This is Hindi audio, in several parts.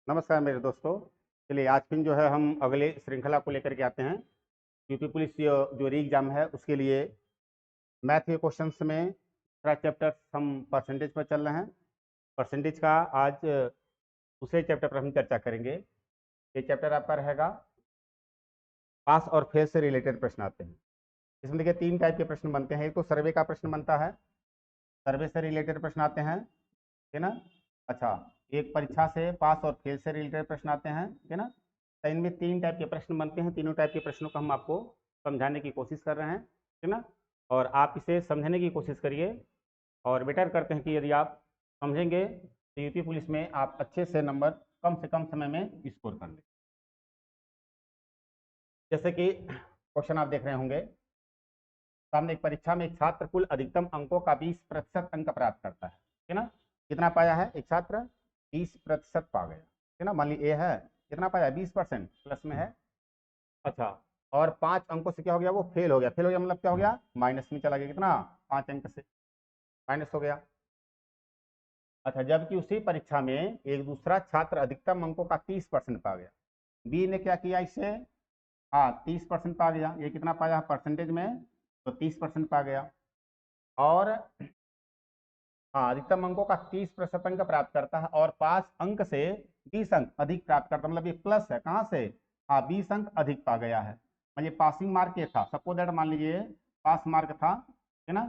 नमस्कार मेरे दोस्तों। चलिए आज फिर जो है हम अगले श्रृंखला को लेकर के आते हैं। यूपी पुलिस जो री एग्जाम है उसके लिए मैथ के क्वेश्चंस में थोड़ा चैप्टर हम परसेंटेज पर चल रहे हैं। परसेंटेज का आज दूसरे चैप्टर पर हम चर्चा करेंगे। ये चैप्टर आपका रहेगा पास और फेल से रिलेटेड प्रश्न आते हैं। इसमें देखिए तीन टाइप के प्रश्न बनते हैं। एक तो सर्वे का प्रश्न बनता है, सर्वे से रिलेटेड प्रश्न आते हैं, ठीक है ना। अच्छा, एक परीक्षा से पास और फेल से रिलेटेड प्रश्न आते हैं, ठीक है ना। तो इनमें तीन टाइप के प्रश्न बनते हैं। तीनों टाइप के प्रश्नों को हम आपको समझाने की कोशिश कर रहे हैं, ठीक है ना। और आप इसे समझने की कोशिश करिए और बेटर करते हैं कि यदि आप समझेंगे तो यूपी पुलिस में आप अच्छे से नंबर कम से कम समय में स्कोर कर लें। जैसे कि क्वेश्चन आप देख रहे होंगे सामने, एक परीक्षा में एक छात्र कुल अधिकतम अंकों का 20% अंक प्राप्त करता है ना। कितना पाया है एक छात्र? 20% पा गया, है ना। मान लीजिए ए है, कितना पाया? 20% प्लस में है। अच्छा, और 5 अंकों से क्या हो गया? वो फेल हो गया। फेल हो गया मतलब क्या हो गया? माइनस में चला गया। कितना? 5 अंक से माइनस हो गया। अच्छा, जबकि उसी परीक्षा में एक दूसरा छात्र अधिकतम अंकों का 30% पा गया। बी ने क्या किया इससे? हाँ, 30% पा गया। ये कितना पाया परसेंटेज में? तो 30% पा गया। और हाँ, अधिकतम अंकों का 30% अंक प्राप्त करता है और पास अंक से 20 अंक अधिक प्राप्त करता है। मतलब ये प्लस है, कहाँ से? हाँ, 20 अंक अधिक पा गया है। मतलब पासिंग मार्क ये था, सपोज दैट मान लीजिए पास मार्क था, है ना।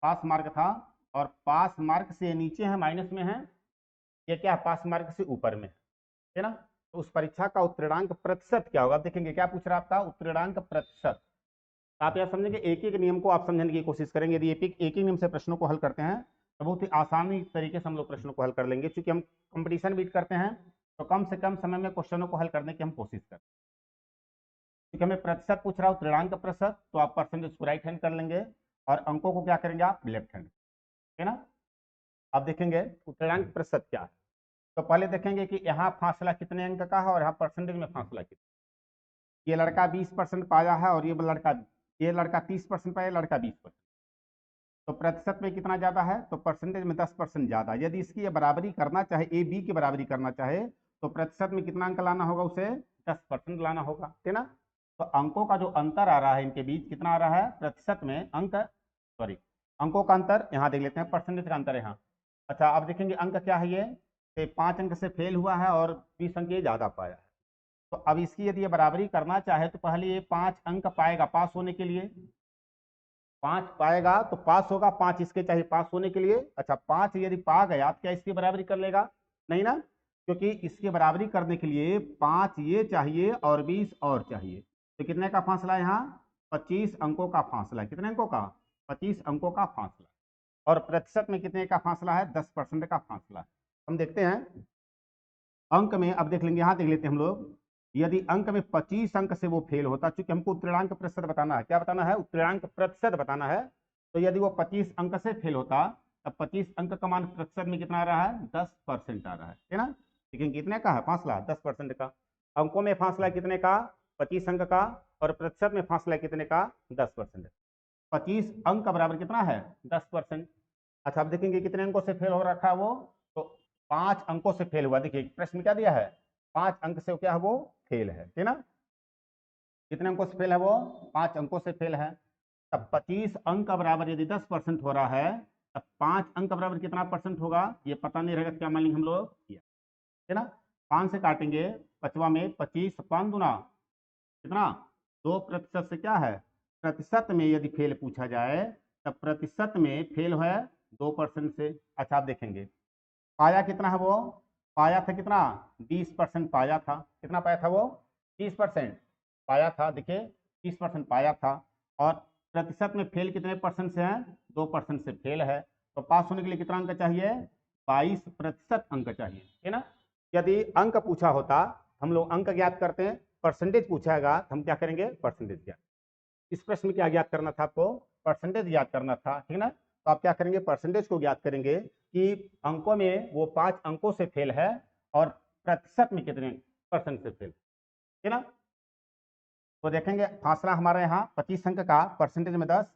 पास मार्क था और पास मार्क से नीचे है, माइनस में है। ये क्या? पास मार्क से ऊपर में है ना। तो उस परीक्षा का उत्तीर्णांक प्रतिशत क्या होगा? आप देखेंगे क्या पूछ रहा है आपका? उत्तीर्णांक प्रतिशत। आप यह समझेंगे, एक एक नियम को आप समझने की कोशिश करेंगे। यदि एक एक नियम से प्रश्नों को हल करते हैं तो बहुत ही आसानी तरीके से हम लोग प्रश्नों को हल कर लेंगे। क्योंकि हम कंपटीशन बीट करते हैं तो कम से कम समय में क्वेश्चनों को हल करने की हम कोशिश करते हैं। क्योंकि हमें प्रतिशत पूछ रहा हो, त्रिणांक प्रतिशत, तो आप परसेंटेज को राइट हैंड कर लेंगे और अंकों को क्या करेंगे आप? लेफ्ट हैंड, है ना। आप देखेंगे त्रिणांक प्रतिशत क्या है। तो पहले देखेंगे कि यहाँ फासला कितने अंक का है और यहाँ परसेंटेज में फासला कितना। ये लड़का 20% पाया है और ये लड़का 30% पाया, लड़का 20%। तो प्रतिशत में कितना ज्यादा है? तो परसेंटेज में 10% ज्यादा। यदि इसकी बराबरी करना चाहे, ए बी की बराबरी करना चाहे, तो प्रतिशत में कितना अंक लाना होगा? उसे 10% लाना होगा, है ना। तो अंकों का जो अंतर आ रहा है इनके बीच, कितना आ रहा है प्रतिशत में? अंकों का अंतर यहाँ देख लेते हैं, परसेंटेज का अंतर यहाँ। अच्छा, अब देखेंगे अंक क्या है ये 5 अंक से फेल हुआ है और 20 अंक ये ज्यादा पाया है। तो अब इसकी यदि ये बराबरी करना चाहे तो पहले ये 5 अंक पाएगा पास होने के लिए। 5 पाएगा तो पास होगा, 5 इसके चाहिए पास होने के लिए। अच्छा, 5 यदि पा गया तो क्या इसकी बराबरी कर लेगा? नहीं ना, क्योंकि इसकी बराबरी करने के लिए 5 ये चाहिए और 20 और चाहिए। तो कितने का फासला यहाँ? 25 अंकों का फासला। कितने अंकों का? 25 अंकों का फासला। और प्रतिशत में कितने का फासला है? 10% का फासला है। हम देखते हैं अंक में, अब देख लेंगे, यहाँ देख लेते हैं हम लोग। यदि अंक में 25 अंक से वो फेल होता, चूंकि हमको उत्तीर्णांक प्रतिशत बताना है। क्या बताना है? उत्तीर्णांक प्रतिशत बताना है। तो यदि वो 25 अंक से फेल होता, तब 25 अंक का मान प्रतिशत में कितना आ रहा है? 10% आ रहा है ना। लेकिन कितने का है फासला? 10% का। अंकों में फासला कितने का? 25 अंक का। और प्रतिशत में फासला कितने का? 10%। 25 अंक का बराबर कितना है? 10%। अच्छा, अब देखेंगे कितने अंकों से फेल हो रखा है वो। तो 5 अंकों से फेल हुआ। देखिए प्रश्न में क्या दिया है? 5 अंक से क्या है? वो फेल है ना। कितने अंकों से फेल है वो? 5 अंकों से फेल है। तब 25 अंक का बराबर यदि 10% हो रहा है, तब 5 अंक का बराबर कितना परसेंट होगा? ये पता नहीं रहेगा, क्या मान लेंगे हम लोग किया, है ना। 5 से काटेंगे, पचवा में 25, 5 दुना कितना? 2% से क्या है? प्रतिशत में यदि फेल पूछा जाए, तब प्रतिशत में फेल है 2% से। अच्छा, आप देखेंगे पाया कितना है वो? पाया था कितना? 20% पाया था। कितना पाया था वो? 30% पाया था। देखिए 30% पाया था। और प्रतिशत में फेल कितने परसेंट से है? 2% से फेल है। तो पास होने के लिए कितना अंक चाहिए? 22% अंक चाहिए, है ना। यदि अंक पूछा होता, हम लोग अंक ज्ञात करते हैं। परसेंटेज पूछाएगा तो हम क्या करेंगे? परसेंटेज ज्ञात। इस प्रश्न में क्या ज्ञात करना था आपको? परसेंटेज ज्ञात करना था, ठीक ना। तो आप क्या करेंगे? परसेंटेज को ज्ञात करेंगे कि अंकों में वो 5 अंकों से फेल है और प्रतिशत में कितने परसेंट से फेल है ना। तो देखेंगे फासला हमारा यहाँ 25 अंक का, परसेंटेज में 10।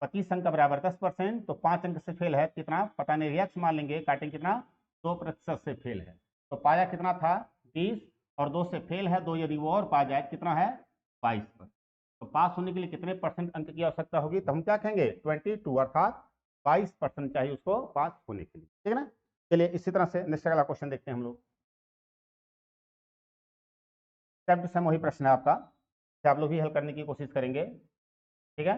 25 अंक का बराबर 10%। तो 5 अंक से फेल है, कितना पता नहीं, रिएक्स मान लेंगे, काटेंगे कितना? 2% से फेल है। तो पाया कितना था? 30 और 2 से फेल है 2, यदि वो और पा जाए कितना है 22%। तो पास होने के लिए कितने परसेंट अंक की आवश्यकता होगी, तो हम क्या कहेंगे 22, अर्थात 22% चाहिए उसको पास होने के लिए, ठीक है ना। चलिए इसी तरह से नेक्स्ट अगला क्वेश्चन देखते हैं हम लोग। सेम टू सेम वही प्रश्न है आपका, तो आप लोग भी हल करने की कोशिश करेंगे, ठीक है।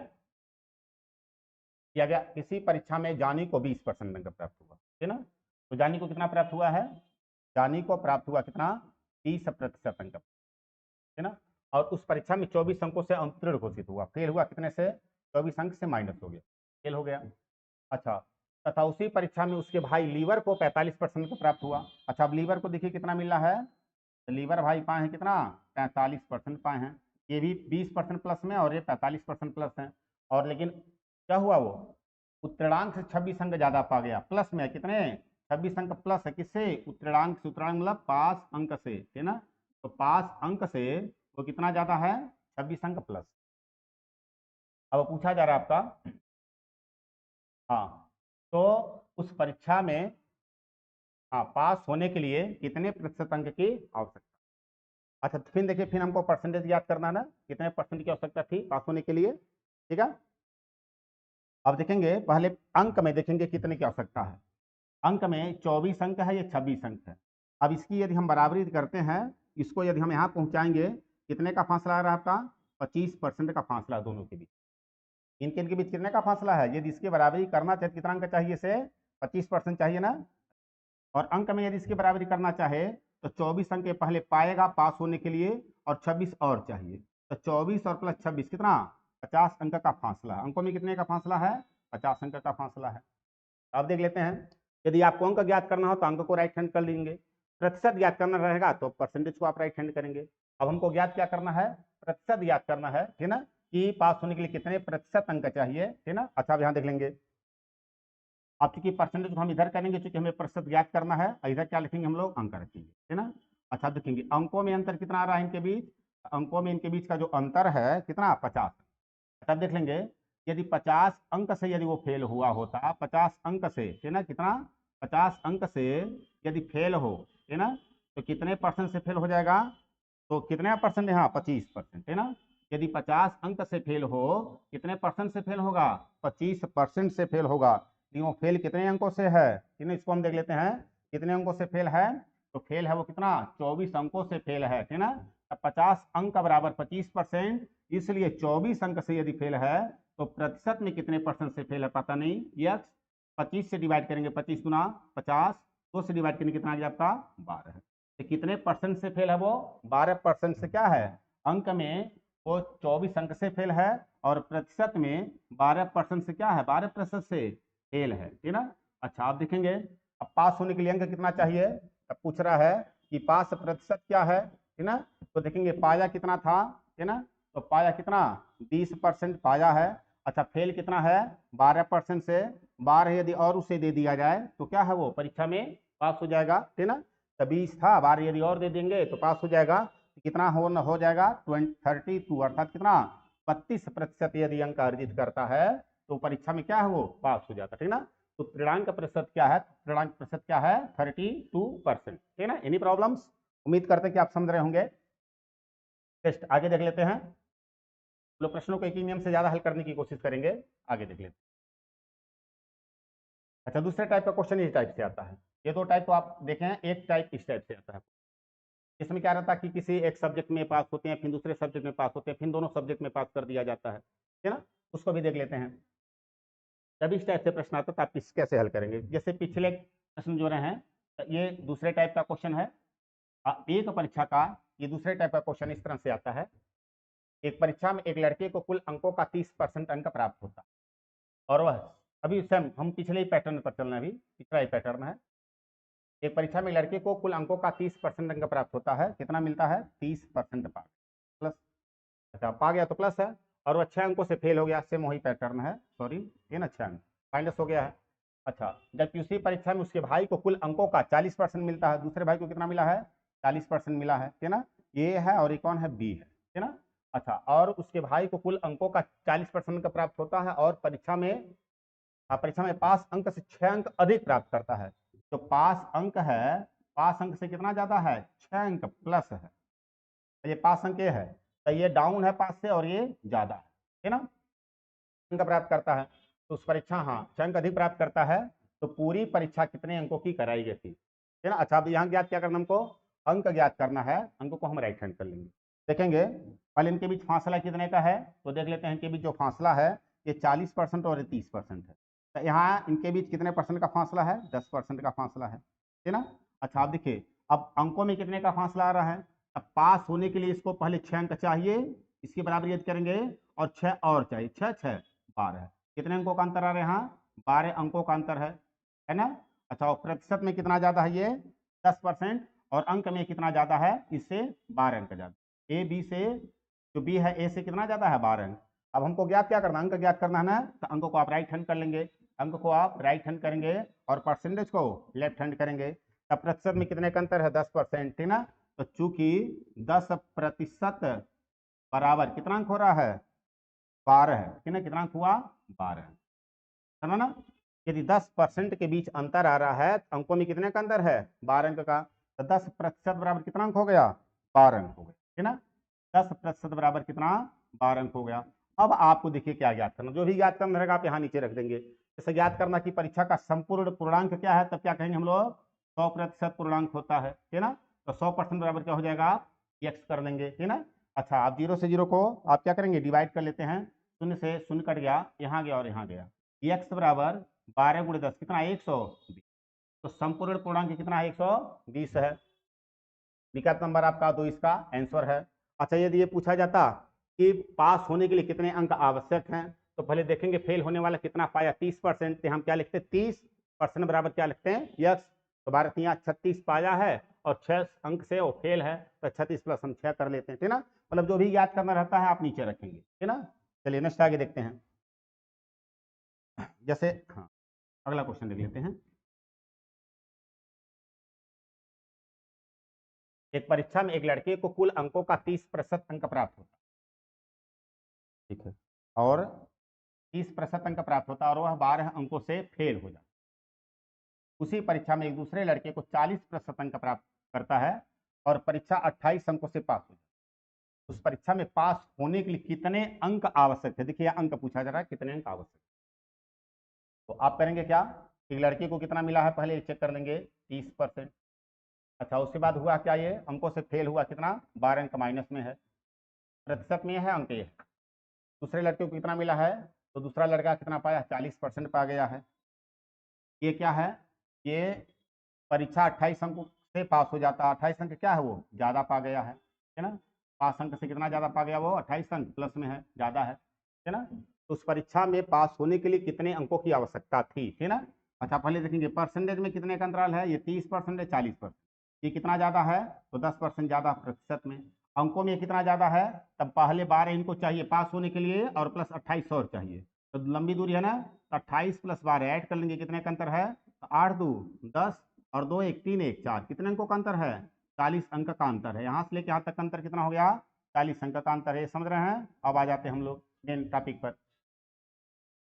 किया गया किसी परीक्षा में जानी को 20% अंक प्राप्त हुआ, ठीक है ना। तो जानी को कितना प्राप्त हुआ है, जानी को प्राप्त हुआ कितना 30% अंक, है ना। और उस परीक्षा में 24 अंकों से उत्तीर्ण घोषित हुआ, फेल हुआ कितने से 24 अंक से माइनस हो गया, फेल हो गया। अच्छा, तथा उसी परीक्षा में उसके भाई लीवर को 45% का प्राप्त हुआ। अच्छा, अब लीवर को देखिए कितना मिल रहा है, तो लीवर भाई पाए हैं कितना 45% पाए हैं, ये भी 20% प्लस में और ये 45% प्लस है। और लेकिन क्या हुआ, वो उत्तीर्णांक से 26 अंक ज्यादा पा गया, प्लस में कितने 26 अंक प्लस है, किससे उत्तीर्णांक से, उत्तीर्णांक मतलब पास अंक से, है ना। तो पास अंक से वो कितना ज्यादा है 26 अंक प्लस। अब पूछा जा रहा है आपका, हाँ, तो उस परीक्षा में हाँ पास होने के लिए कितने प्रतिशत अंक की आवश्यकता। अच्छा, तो फिर देखिए, फिर हमको परसेंटेज याद करना ना, कितने परसेंट की आवश्यकता थी पास होने के लिए, ठीक है। अब देखेंगे पहले अंक में, देखेंगे कितने की आवश्यकता है। अंक में 24 अंक है, ये 26 अंक है। अब इसकी यदि हम बराबरी करते हैं, इसको यदि हम यहाँ पहुंचाएंगे, कितने का फासला आ रहा है आपका 25% का फासला दोनों के बीच। इनके बीच कितने का फासला है, यदि इसकी बराबरी करना चाहे कितना अंक चाहिए से 25% चाहिए ना। और अंक में यदि इसकी बराबरी करना चाहे तो 24 अंक पहले पाएगा पास होने के लिए, और 26 और चाहिए। तो 24 और प्लस 26 कितना 50 अंक का फासला। अंकों में कितने का फासला है 50 अंक का फासला है। अब देख लेते हैं, यदि आपको अंक ज्ञात करना हो तो अंक को राइट हैंड कर लेंगे, प्रतिशत ज्ञात करना रहेगा तो परसेंटेज को आप राइट हैंड करेंगे। अब हमको ज्ञात क्या करना है, प्रतिशत ज्ञात करना है ना, कि पास होने के लिए कितने प्रतिशत अंक चाहिए, है ना। अच्छा, अब यहाँ देख लेंगे, अब चूंकि परसेंटेज को हम इधर करेंगे, चूंकि हमें प्रतिशत ज्ञात करना है, इधर क्या लिखेंगे हम लोग अंक रखेंगे, है ना। अच्छा, देखेंगे अंकों में अंतर कितना आ रहा है इनके बीच, अंकों में इनके बीच का जो अंतर है कितना 50। तब देख लेंगे, यदि 50 अंक से यदि वो फेल हुआ होता, 50 अंक से, है ना, कितना 50 अंक से यदि फेल हो, है ना, तो कितने परसेंट से फेल हो जाएगा, तो कितने परसेंट, यहाँ 25%, है ना। यदि 50 अंक से फेल हो, कितने परसेंट से फेल होगा 25% से फेल होगा। लेकिन वो फेल कितने अंकों से है, इसको हम देख लेते हैं कितने अंकों से फेल है। तो फेल है वो कितना 24 अंकों से फेल है ना। 50 अंक बराबर 25%, इसलिए 24 अंक से यदि फेल है तो प्रतिशत में कितने परसेंट से फेल है पता नहीं, यक्स 25 से डिवाइड करेंगे, 25 गुना 50, 2 से डिवाइड करेंगे कितना आ गया आपका 12 है। तो कितने परसेंट से फेल है वो 12% से क्या है, अंक में वो 24 अंक से फेल है, और प्रतिशत में 12% से क्या है 12% से फेल है ना। अच्छा, आप देखेंगे अब पास होने के लिए अंक कितना चाहिए, अब पूछ रहा है कि पास प्रतिशत क्या है ना। तो देखेंगे पाया कितना था, है ना, तो पाया कितना 20% पाया है। अच्छा, फेल कितना है 12% से, 12 यदि और उसे दे दिया जाए तो क्या है वो परीक्षा में पास हो जाएगा, है ना। तो 20 था, 12 यदि और दे देंगे तो पास हो जाएगा। कितना हो जाएगा 32, अर्थात कितना 32% यदि अंक अर्जित करता है तो परीक्षा में क्या है वो पास हो जाता है ना। तो पूर्णांक प्रतिशत क्या है, पूर्णांक प्रतिशत क्या है 32%, ठीक है ना। एनी प्रॉब्लम्स, उम्मीद करते हैं कि आप समझ रहे होंगे। टेस्ट आगे देख लेते हैं, लोग प्रश्नों को एक ही नियम से ज्यादा हल करने की कोशिश करेंगे, आगे देख लेते हैं। अच्छा, दूसरे टाइप का क्वेश्चन इस टाइप से आता है, ये दो टाइप तो आप देखें, एक टाइप इस टाइप से आता है। इसमें क्या रहता है कि किसी एक सब्जेक्ट में पास होते हैं, फिर दूसरे सब्जेक्ट में पास होते हैं, फिर दोनों सब्जेक्ट में पास कर दिया जाता है ना। उसको भी देख लेते हैं। जब इस टाइप से प्रश्न आता है तो आप इस कैसे हल करेंगे, जैसे पिछले प्रश्न जो रहे हैं, ये दूसरे टाइप का क्वेश्चन है। एक परीक्षा का ये दूसरे टाइप का क्वेश्चन इस तरह से आता है, एक परीक्षा में एक लड़के को कुल अंकों का 30% अंक प्राप्त होता है, और वह अभी सेम हम पिछले ही पैटर्न पर चलना, अभी पिछला ही पैटर्न है। एक परीक्षा में लड़के को कुल अंकों का 30% अंक प्राप्त होता है, कितना मिलता है 30% पा प्लस, अच्छा पा गया तो प्लस है, और वो 6 अंकों से फेल हो गया, सेम वही पैटर्न है, सॉरी ये ना 6 अंक माइनस हो गया है। अच्छा, जबकि उसी परीक्षा में उसके भाई को कुल अंकों का 40% मिलता है, दूसरे भाई को कितना मिला है 40% मिला है ना। ये है और ये कौन है बी है ना। अच्छा, और उसके भाई को कुल अंकों का 40% का प्राप्त होता है, और परीक्षा में पास अंक से 6 अंक अधिक प्राप्त करता है। जो पास अंक है पास अंक से कितना ज्यादा है, 6 अंक प्लस है, ये पास अंक ये है, तो ये डाउन है पास से और ये ज्यादा है ना, अंक प्राप्त करता है। तो उस परीक्षा, हाँ 6 अंक अधिक प्राप्त करता है, तो पूरी परीक्षा कितने अंकों की कराई गई थी, है ना। अच्छा, अब यहाँ ज्ञात क्या करना हमको, अंक ज्ञात करना है, अंक को हम राइट हैंड कर लेंगे। देखेंगे पहले इनके बीच फासला कितने का है, तो देख लेते हैं इनके बीच जो फासला है ये 40% और ये 30% है। तो यहाँ इनके बीच कितने परसेंट का फासला है, 10% का फासला है ना। अच्छा, आप देखिए अब अंकों में कितने का फासला आ रहा है, अब पास होने के लिए इसको पहले 6 अंक चाहिए, इसके बराबर यदि करेंगे और 6 और चाहिए, 6 6 12, कितने अंकों का अंतर आ रहा है यहाँ, 12 अंकों का अंतर है ना। अच्छा, और प्रतिशत में कितना ज्यादा है ये 10%, और अंक में कितना ज्यादा है, इससे 12 अंक ज्यादा, ए बी से, जो बी है ए से कितना ज्यादा है, 12 अंक। अब हमको ज्ञात क्या करना, अंक ज्ञात करना है ना, तो अंक को आप राइट हैंड कर लेंगे, अंक को आप राइट हैंड करेंगे और परसेंटेज को लेफ्ट हैंड करेंगे। अब प्रतिशत में कितने का अंतर है, 10%, है ना। तो चूंकि 10% बराबर कितना अंक हो रहा है, 12 है ना, कितना अंक हुआ, 12 है ना। यदि 10% के बीच अंतर आ रहा है तो अंकों में कितने का अंतर है, 12 अंक का, तो 10% बराबर कितना अंक हो गया, 12 अंक हो गया, है ना। 10% बराबर कितना, 12 अंक हो गया। अब आपको देखिए क्या ज्ञात करना, जो भी ज्ञात करना रहेगा आप यहाँ नीचे रख देंगे। जैसे ज्ञात करना कि परीक्षा का संपूर्ण पूर्णांक क्या है, तब क्या कहेंगे हम लोग, 100% पूर्णांक होता है ना। तो 100% बराबर क्या हो जाएगा, आप एक्स कर लेंगे, है ना। अच्छा, आप 0 से 0 को आप क्या करेंगे, डिवाइड कर लेते हैं, शून्य से शून्य कट गया, यहाँ गया और यहाँ गया, एक्स बराबर 12 गुणे 10 कितना, 120। तो संपूर्ण पूर्णांक कितना है, 120 है। विकल्प नंबर आपका 2 इसका आंसर है। अच्छा, यदि ये पूछा जाता कि पास होने के लिए कितने अंक आवश्यक हैं, तो पहले देखेंगे फेल होने वाला कितना पाया, 30%, हम क्या लिखते हैं, 30% बराबर क्या लिखते हैं, यक्स। तो 12 तिया 36 पाया है और 6 अंक से वो फेल है, तो 36 प्लस हम 6 कर लेते हैं, ठीक ना। मतलब जो भी याद करना रहता है आप नीचे रखेंगे, ठीक ना। चलिए नेक्स्ट आगे देखते हैं। जैसे हाँ, अगला क्वेश्चन देख लेते हैं। एक परीक्षा में एक लड़के को कुल अंकों का 30% अंक प्राप्त होता है, ठीक है, और 30% अंक प्राप्त होता है और वह 12 अंकों से फेल हो जाता है। उसी परीक्षा में एक दूसरे लड़के को 40% अंक प्राप्त करता है और परीक्षा 28 अंकों से पास हो जाता है। उस परीक्षा में पास होने के लिए कितने अंक आवश्यक है, देखिए अंक पूछा जा रहा है, कितने अंक आवश्यक। तो आप करेंगे क्या, एक लड़के को कितना मिला है पहले चेक कर लेंगे, 30%। अच्छा, उसके बाद हुआ क्या, ये अंकों से फेल हुआ, कितना, 12 अंक माइनस में है, प्रतिशत में है, अंक ये है। दूसरे लड़के को कितना मिला है, तो दूसरा लड़का कितना पाया, 40% पा गया है। ये क्या है, ये परीक्षा 28 अंक से पास हो जाता है, 28 अंक क्या है, वो ज्यादा पा गया है ना। पास अंक से कितना ज्यादा पा गया, वो 28 अंक प्लस में है, ज्यादा है ना। तो उस परीक्षा में पास होने के लिए कितने अंकों की आवश्यकता थी, है ना। अच्छा, पहले देखेंगे परसेंटेज में कितने का अंतराल है, ये 30% है, 40%, ये कितना ज्यादा है, तो 10% ज्यादा प्रतिशत में। अंकों में कितना ज्यादा है, तब पहले 12 इनको चाहिए पास होने के लिए और प्लस 28 और चाहिए, तो लंबी दूरी है ना, तो 28 प्लस 12 ऐड कर लेंगे, कितने का अंतर है, तो 8 2 10 और 2 1 3 1 4, कितने अंकों का अंतर है, 40 अंक का अंतर है। यहाँ से लेके यहाँ तक का अंतर कितना हो गया, 40 अंक का अंतर है, समझ रहे हैं। अब आ जाते हैं हम लोग मेन टॉपिक पर।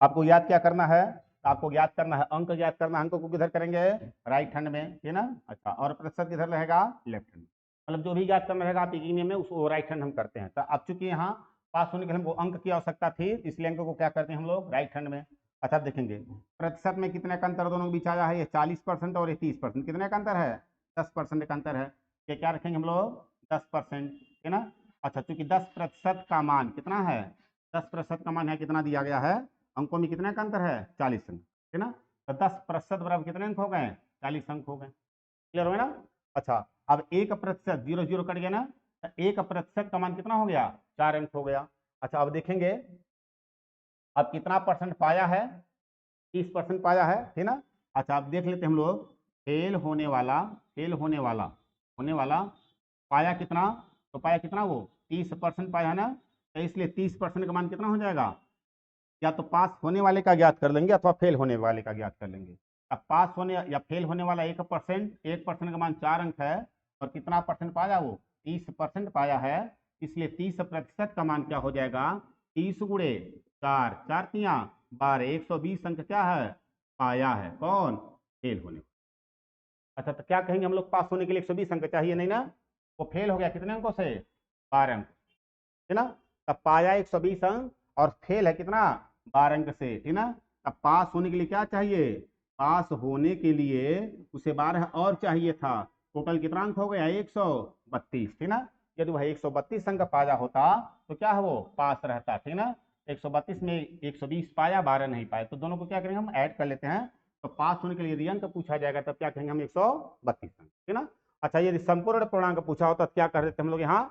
आपको याद क्या करना है, तो आपको याद करना है, अंक याद करना है, अंक को किधर करेंगे, राइट हैंड में, है ना। अच्छा, और प्रतिशत किधर रहेगा, लेफ्ट हैंड। मतलब जो भी याद करना रहेगा आप यकीन में उसको राइट हैंड हम करते हैं। तो अब चूंकि यहाँ पास होने के लिए हमको अंक की आवश्यकता थी, इसलिए अंक को क्या करते हैं हम लोग, राइट हैंड में। अच्छा, आप देखेंगे प्रतिशत में कितने का अंतर दोनों के बीच आया है, ये 40% और ये 30%, कितने का अंतर है, 10% का अंतर है। ये क्या रखेंगे हम लोग, 10%, है ना। अच्छा, चूंकि 10% का मान कितना है, 10% का मान है कितना दिया गया है, अंकों में कितने का अंतर है, 40 अंक, है ना। तो 10% बराबर कितने अंक हो गए, 40 अंक हो गए, क्लियर हो गया ना। अच्छा, अब 1%, 0 0 कट गया ना, तो 1% का मान कितना हो गया, 4 अंक हो गया। अच्छा, अब देखेंगे अब कितना परसेंट पाया है, 30% पाया है ना। अच्छा, अब देख लेते हैं हम लोग, फेल होने वाला, फेल होने वाला पाया कितना, तो पाया कितना, वो 30% पाया है ना। तो इसलिए 30% का मान कितना हो जाएगा, या तो पास होने वाले का ज्ञात कर लेंगे अथवा फेल होने वाले का ज्ञात कर लेंगे। अब पास होने या फेल होने वाला 1% का मान 4 अंक है, और कितना परसेंट पाया, वो 30% पाया है, इसलिए 30% का मान क्या हो जाएगा, 30 गुणे 4, 4 तिया 12, 120 अंक क्या है, पाया है, कौन, फेल होने। अच्छा, तो क्या कहेंगे हम लोग, पास होने के लिए 120 अंक चाहिए, नहीं ना? वो फेल हो गया कितने अंकों से? 12 अंक, है ना? तब पाया 120 अंक और फेल है कितना? 12 अंक से, है ना? तब पास होने के लिए क्या चाहिए? पास होने के लिए उसे 12 और चाहिए था। टोटल कितना अंक हो गया? 132, है ना? यदि वह 132 अंक पाया होता तो क्या है, वो पास रहता, ठीक ना? 132 में 120 पाया, 12 नहीं पाया, तो दोनों को क्या करेंगे, हम ऐड कर लेते हैं। तो पास होने के लिए यदि अंक पूछा जाएगा तब क्या कहेंगे हम? 132 अंक, है ना? अच्छा, यदि संपूर्ण पूर्णांक पूछा होता तो क्या कर देते हम लोग यहाँ?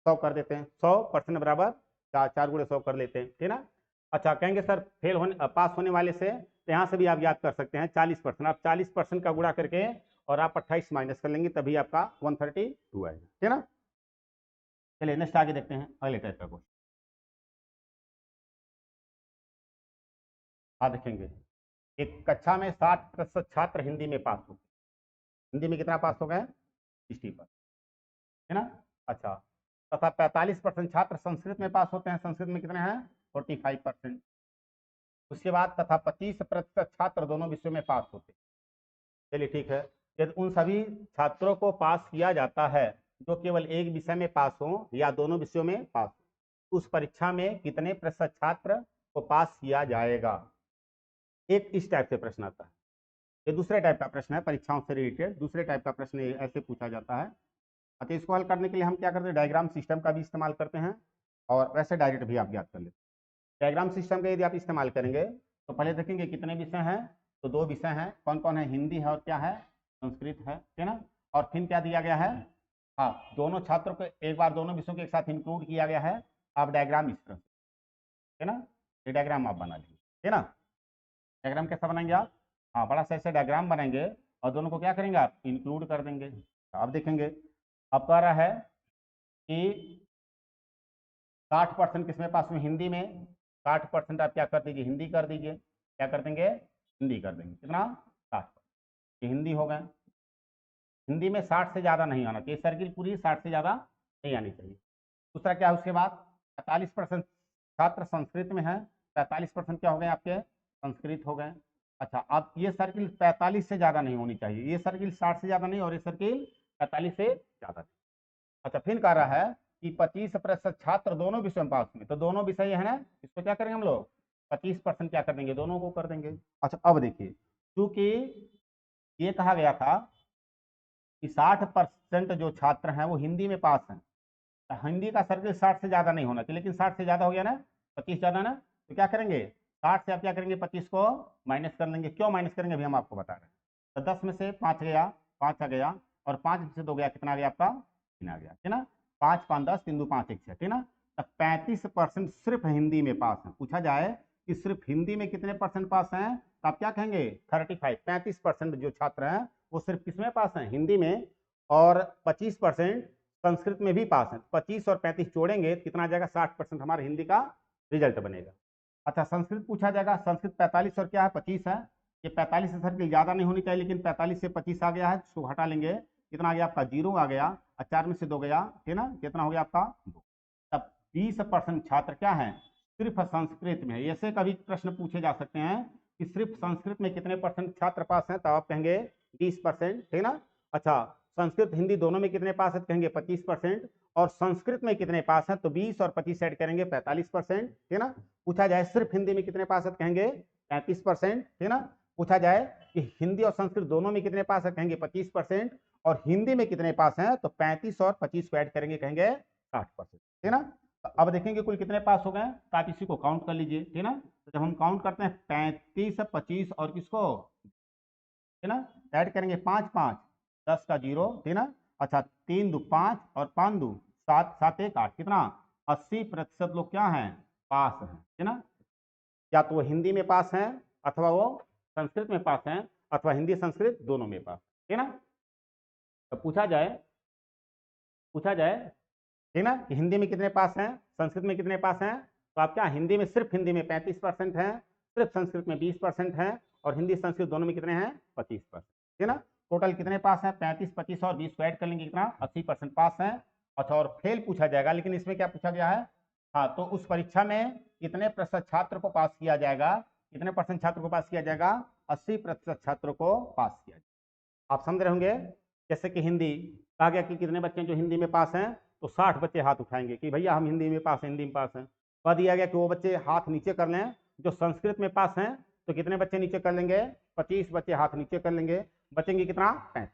100 कर देते हैं। 100% बराबर 4 गुणे 100 कर लेते हैं, ठीक ना? अच्छा, कहेंगे सर फेल होने पास होने वाले से, तो यहाँ से भी आप याद कर सकते हैं 40%। आप 40% का गुणा करके और आप 28 माइनस कर लेंगे, तभी आपका 132 आएगा, ठीक ना? चलिए नेक्स्ट आगे देखते हैं अगले टाइप का क्वेश्चन। हाँ देखेंगे, एक कक्षा में 60% छात्र हिंदी में पास हो, हिंदी में कितना पास हो गए? 60%, है ना? अच्छा, तथा 45% छात्र संस्कृत में पास होते हैं, संस्कृत में कितने हैं? 45%। उसके बाद तथा 25% छात्र दोनों विषयों में पास होते हैं। चलिए ठीक है, यदि उन सभी छात्रों को पास किया जाता है जो केवल एक विषय में पास हो या दोनों विषयों में पास हो, उस परीक्षा में कितने प्रतिशत छात्र को पास किया जाएगा? एक इस टाइप से प्रश्न आता है। ये दूसरे टाइप का प्रश्न है, परीक्षाओं से रिलेटेड दूसरे टाइप का प्रश्न ऐसे पूछा जाता है। तो इसको हल करने के लिए हम क्या करते हैं, डायग्राम सिस्टम का भी इस्तेमाल करते हैं और वैसे डायरेक्ट भी आप याद कर लेते हैं। डायग्राम सिस्टम का यदि आप इस्तेमाल करेंगे तो पहले देखेंगे कितने विषय हैं, तो 2 विषय हैं। कौन कौन है? हिंदी है और क्या है? संस्कृत है, ठीक ना? और फिर क्या दिया गया है? हाँ, दोनों छात्रों को एक बार दोनों विषयों के एक साथ इंक्लूड किया गया है। आप डायग्राम इस तरह से, है ना? ये डायग्राम आप बना लीजिए, है ना? डायग्राम कैसा बनाएंगे आप? हाँ, बड़ा सा ऐसे डायग्राम बनाएंगे और दोनों को क्या करेंगे आप? इंक्लूड कर देंगे। आप देखेंगे, अब कह रहा है कि 60% किसमें पास में? हिंदी में। 60% आप क्या कर दीजिए? हिंदी कर दीजिए। क्या कर देंगे? हिंदी कर देंगे। कितना? 60। ये हिंदी हो गए। हिंदी में 60 से ज़्यादा नहीं आना चाहिए, सर्किल पूरी 60 से ज़्यादा नहीं आनी चाहिए। दूसरा क्या है उसके बाद? 45% छात्र संस्कृत में है। 45% क्या हो गए आपके? संस्कृत हो गए। अच्छा, अब ये सर्किल 45 से ज़्यादा नहीं होनी चाहिए, ये सर्किल 60 से ज़्यादा नहीं और ये सर्किल 45 से ज़्यादा। अच्छा, फिर कह रहा है कि 25% छात्र दोनों विषय में पास हुए, तो दोनों विषय है ना, इसको क्या करेंगे हम लोग? 25% क्या कर देंगे? दोनों को कर देंगे। अच्छा, अब देखिए, क्योंकि ये कहा गया था कि 60% जो छात्र हैं वो हिंदी में पास हैं, तो हिंदी का सर्किल 60 से ज्यादा नहीं होना चाहिए, लेकिन 60 से ज्यादा हो गया ना, 25 ज्यादा ना, तो क्या करेंगे? 60 से आप क्या करेंगे? 25 को माइनस कर लेंगे। क्यों माइनस करेंगे अभी हम आपको बता रहे हैं। तो 10 में से 5 गया, 5 आ गया, और 5 में से 2 गया, कितना आ गया आपका? 3 आ गया, है ना? 5 5 10, 3 2 5 1 6, ठीक ना? तब 35% सिर्फ हिंदी में पास है। पूछा जाए कि सिर्फ हिंदी में कितने परसेंट पास हैं, तो आप क्या कहेंगे? 35। 35% जो छात्र हैं वो सिर्फ किसमें पास हैं? हिंदी में। और 25% संस्कृत में भी पास हैं। 25 और 35 जोड़ेंगे कितना आ जाएगा? 60% हमारे हिंदी का रिजल्ट बनेगा। अच्छा, संस्कृत पूछा जाएगा। संस्कृत 45 और क्या है? 25 है। ये 45 से सर्किल ज्यादा नहीं होनी चाहिए, लेकिन 45 से 25 आ गया है, इसको हटा लेंगे, कितना आ गया आपका? 0 आ गया, और 4 में से 2 गया, ठीक ना? कितना हो गया आपका? 2। तब 20% छात्र क्या है? सिर्फ संस्कृत में। ऐसे कभी प्रश्न पूछे जा सकते हैं कि सिर्फ संस्कृत में कितने परसेंट छात्र पास हैं, तो आप कहेंगे 20%, ठीक ना? अच्छा, संस्कृत हिंदी दोनों में कितने पास है, कहेंगे 25%। और संस्कृत में कितने पास हैं, तो 20 और 25 ऐड करेंगे 45%, ठीक ना? पूछा जाए सिर्फ हिंदी में कितने पास है, कहेंगे 35%, ठीक ना? पूछा जाए कि हिंदी और संस्कृत दोनों में कितने पास है, कहेंगे 25%। और हिंदी में कितने पास हैं, तो 35 और 25 को ऐड करेंगे, कहेंगे 60%, ठीक ना? तो अब देखेंगे कुल कितने पास हो गए, तो आप इसी को काउंट कर लीजिए, ठीक ना? तो जब हम काउंट करते हैं 35 25 और किसको, ठीक ना, ऐड करेंगे 5 5, 10 का 0, ठीक ना? अच्छा, 3 2 5 और 5 2 7, 7 1 8, कितना? 80% लोग क्या हैं? पास हैं, ठीक ना? या तो वो हिंदी में पास हैं, अथवा वो संस्कृत में पास हैं, अथवा हिंदी संस्कृत दोनों में पास, ठीक ना? तो पूछा जाए, ठीक ना, कि हिंदी में कितने पास हैं, संस्कृत में कितने पास हैं, तो आप क्या, हिंदी में सिर्फ हिंदी में 35% हैं, सिर्फ संस्कृत में 20% हैं, और हिंदी संस्कृत दोनों में कितने हैं? 25%, ठीक ना? टोटल कितने पास हैं? 35 25 और 20 को ऐड कर लेंगे, कितना? 80% पास हैं। अच्छा, और फेल पूछा जाएगा, लेकिन इसमें क्या पूछा गया है? हाँ, तो उस परीक्षा में कितने प्रतिशत छात्र को पास किया जाएगा? कितने परसेंट छात्र को पास किया जाएगा? 80% छात्र को पास किया जाएगा। आप समझ रहे होंगे। जैसे कि हिंदी कहा गया कि कितने बच्चे जो हिंदी में पास हैं, तो 60 बच्चे हाथ उठाएंगे कि भैया हम हिंदी में पास हैं, हिंदी में पास हैं। कह दिया गया कि वो बच्चे हाथ नीचे कर लें जो संस्कृत में पास हैं, तो कितने बच्चे नीचे कर लेंगे, 25 बच्चे हाथ नीचे कर लेंगे, बचेंगे कितना, 35।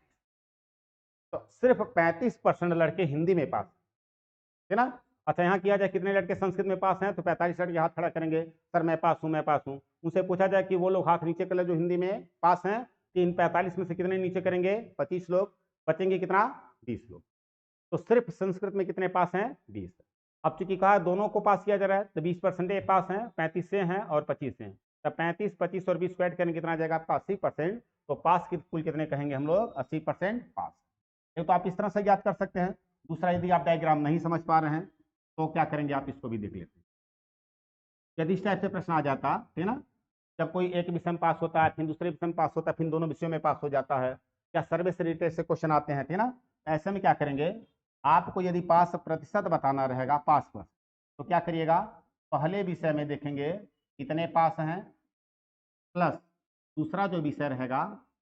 तो सिर्फ 35% लड़के हिंदी में पास है ना। अच्छा, यहाँ किया जाए कितने लड़के संस्कृत में पास हैं, तो 45 लड़के हाथ खड़ा करेंगे, सर मैं पास हूँ, मैं पास हूँ। उनसे पूछा जाए कि वो लोग हाथ नीचे कर ले जो हिंदी में पास हैं, कि इन 45 में से कितने नीचे करेंगे, 25 लोग, बचेंगे कितना, 20 लोग। तो सिर्फ संस्कृत में कितने पास हैं, 20। अब चूंकि कहा दोनों को पास किया जा रहा है, तो 20% पास हैं, 35 से हैं और 25 से हैं, तब 35, 25 और 20 को ऐड करेंगे, कितना आ जाएगा आपका 80%। तो पास की कुल कितने कहेंगे हम लोग, 80% पास। तो आप इस तरह से याद कर सकते हैं। दूसरा, यदि आप डायग्राम नहीं समझ पा रहे हैं तो क्या करेंगे, आप इसको भी देख लेते हैं। यदि इस टाइप से प्रश्न आ जाता है ना, जब कोई एक विषय में पास होता है, फिर दूसरे विषय में पास होता है, फिर दोनों विषयों में पास हो जाता है, या सर्वे से रिलेटेड से क्वेश्चन आते हैं, ठीक ना। ऐसे में क्या करेंगे, आपको यदि पास प्रतिशत बताना रहेगा, पास पर, तो क्या करिएगा, पहले विषय में देखेंगे कितने पास हैं, प्लस दूसरा जो विषय रहेगा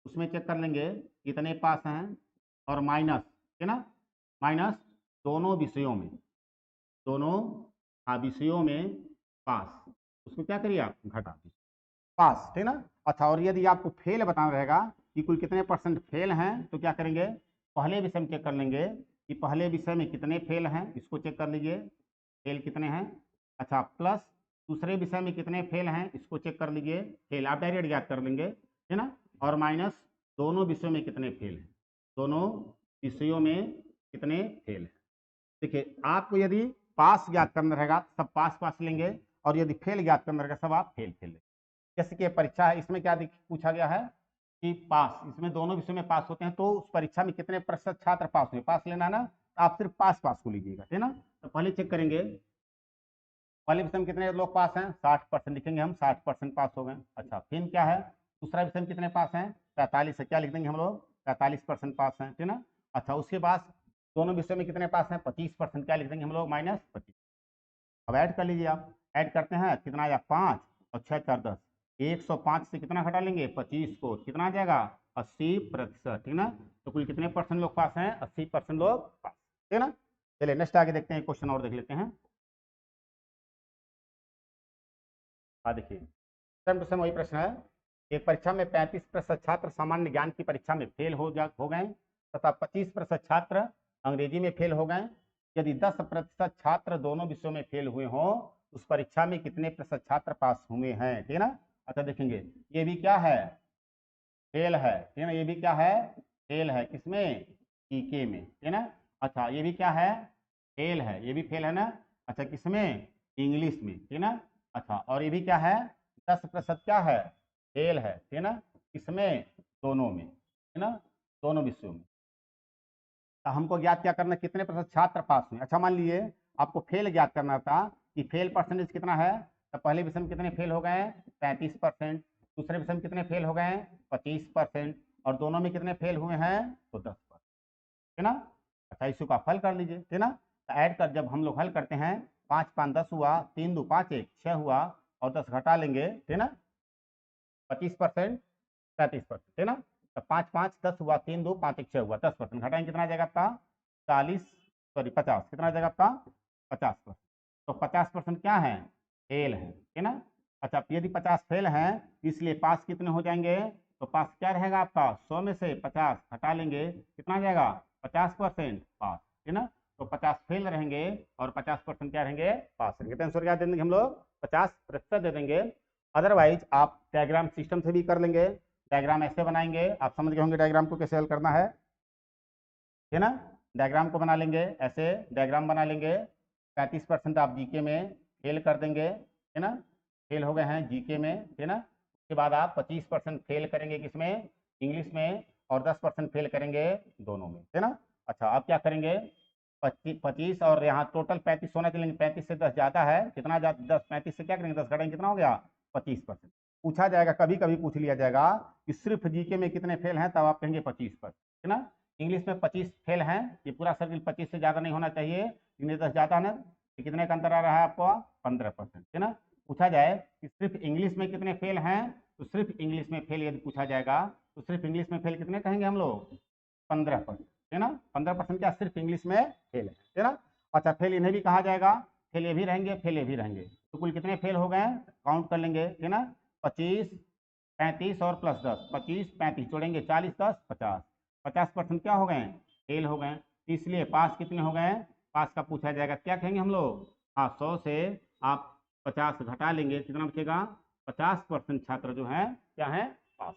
उसमें चेक कर लेंगे कितने पास हैं, और माइनस, है ना, माइनस दोनों विषयों में, दोनों विषयों में पास, उसको क्या करिए आप, घटा दीजिए, पास, ठीक ना। अच्छा, और यदि आपको फेल बताना रहेगा कि कुल कितने परसेंट फेल हैं, तो क्या करेंगे, पहले विषय में चेक कर लेंगे कि पहले विषय में कितने फेल हैं, इसको चेक कर लीजिए, फेल कितने हैं। अच्छा, प्लस दूसरे विषय में कितने फेल हैं, इसको चेक कर लीजिए, फेल आप डायरेक्ट याद कर लेंगे, है ना। और माइनस दोनों विषयों में कितने फेल हैं, दोनों विषयों में कितने फेल हैं। देखिए, आपको यदि पास ज्ञात करना रहेगा सब पास पास लेंगे, और यदि फेल ज्ञात करना रहेगा सब आप फेल फेल लेंगे। जैसे कि परीक्षा है, इसमें क्या पूछा गया है कि पास, इसमें दोनों विषयों में पास होते हैं, तो उस परीक्षा में कितने प्रतिशत छात्र पास हुए, पास लेना ना, तो आप सिर्फ पास पास को लीजिएगा, ठीक ना। तो पहले चेक करेंगे पहले विषय में कितने लोग पास हैं, 60% लिखेंगे हम, 60% पास हो गए। अच्छा, फिर क्या है, दूसरा विषय में कितने पास हैं, 45 है, क्या लिख देंगे हम लोग, 45% पास हैं, ठीक ना। अच्छा, उसके बाद दोनों विषयों में कितने पास हैं, 25%, क्या लिख देंगे हम लोग, -25। अब ऐड कर लीजिए, आप ऐड करते हैं कितना आया, 5 और 6 4 10, 105 से कितना घटा लेंगे, 25 को, कितना आ जाएगा, 80%, ठीक ना। तो कुल कितने परसेंट लोग पास हैं, 80% लोग पास, ठीक ना। चलिए नेक्स्ट आगे देखते हैं, क्वेश्चन और देख लेते हैं। देखिए, सेम टू सेम वही प्रश्न है। एक परीक्षा में 35% छात्र सामान्य ज्ञान की परीक्षा में फेल हो गए, तथा 25% छात्र अंग्रेजी में फेल हो गए। यदि 10% छात्र दोनों विषयों में फेल हुए हों, उस परीक्षा में कितने प्रतिशत छात्र पास हुए हैं, ठीक है ना। अच्छा, देखेंगे ये भी क्या है, फेल है, ठीक है ना, ये भी क्या है, फेल है, किसमें, टीके में, ठीक है ना। अच्छा, ये भी क्या है, फेल है, ये भी फेल है ना। अच्छा, किसमें, इंग्लिश में, ठीक है ना। अच्छा, और ये भी क्या है, 10% क्या है, फेल है, ठीक है ना, किसमें, दोनों में, है ना, दोनों विषयों में। तो हमको ज्ञात क्या करना, कितने प्रतिशत छात्र पास हुए। अच्छा, मान लीजिए आपको फेल ज्ञात करना था कि फेल परसेंटेज कितना है, तो पहले विषय में कितने फेल हो गए, 35%, दूसरे विषय में कितने फेल हो गए, 25%, और दोनों में कितने फेल हुए हैं, तो 10%, है ना। अच्छा, इसी को आप हल कर लीजिए, ठीक ना। तो ऐड कर जब हम लोग हल करते हैं, 5 5 10 हुआ, 3 2 5 1 6 हुआ, और 10 घटा लेंगे, ठीक ना, 25%, 35%, है ना। तो 5 5 10 हुआ, 3 2 5 1 6 हुआ, 10% घटाएंगे, कितना आ जाएगा आपका, 40, सॉरी 50, कितना आ जाएगा आपका, 50%। तो 50% क्या है, फेल है ना। अच्छा, यदि 50 फेल हैं, इसलिए पास कितने हो जाएंगे, तो पास क्या रहेगा आपका, 100 में से 50 हटा लेंगे, कितना आ जाएगा, 50% पास, है ना। तो 50 फेल रहेंगे और 50% क्या रहेंगे, पास रहेंगे। तो आंसर क्या दे देंगे हम लोग, 50% दे देंगे। अदरवाइज आप डायग्राम सिस्टम से भी कर लेंगे, डायग्राम ऐसे बनाएंगे, आप समझ गए होंगे डायग्राम को कैसे हल करना है ना। डायग्राम को बना लेंगे, ऐसे डायग्राम बना लेंगे, 35% आप जीके में फेल कर देंगे, है ना, फेल हो गए हैं जीके में, है ना। उसके बाद आप 25% फेल करेंगे किसमें, इंग्लिश में, और 10% फेल करेंगे दोनों में, है ना। अच्छा, आप क्या करेंगे, 25 और यहाँ टोटल 35 होना चाहिए, 35 से 10 ज़्यादा है, कितना 10, 35 से क्या करेंगे, 10 घटाएंगे, कितना हो गया, 25%। पूछा जाएगा, कभी कभी पूछ लिया जाएगा कि सिर्फ जीके में कितने फेल हैं, तब आप कहेंगे 25%, है ना। इंग्लिश में 25 फेल हैं, ये पूरा सर्किल 25 से ज़्यादा नहीं होना चाहिए, इन्हें 10 ज़्यादा है, तो कितने का अंतर आ रहा है आपको, 15%, है ना। पूछा जाए कि सिर्फ इंग्लिश में कितने फेल हैं, तो सिर्फ इंग्लिश में फेल यदि पूछा जाएगा तो सिर्फ इंग्लिश में फेल कितने कहेंगे हम लोग? 15%, है ना। 15% क्या सिर्फ इंग्लिश में फेल है ना। अच्छा, फेल इन्हें भी कहा जाएगा, फेल ये भी रहेंगे, फेल ये भी रहेंगे। तो कुल कितने फेल हो गए? काउंट कर लेंगे, है ना। 25, 35 और प्लस 10, 25 35 जोड़ेंगे 40, 10 50, 50% क्या हो गए? फेल हो गए। इसलिए पास कितने हो गए? पास का पूछा जाएगा क्या कहेंगे हम लोग? हाँ, 100 से आप 50 घटा लेंगे, कितना बचेगा? 50% छात्र जो है क्या है? पास।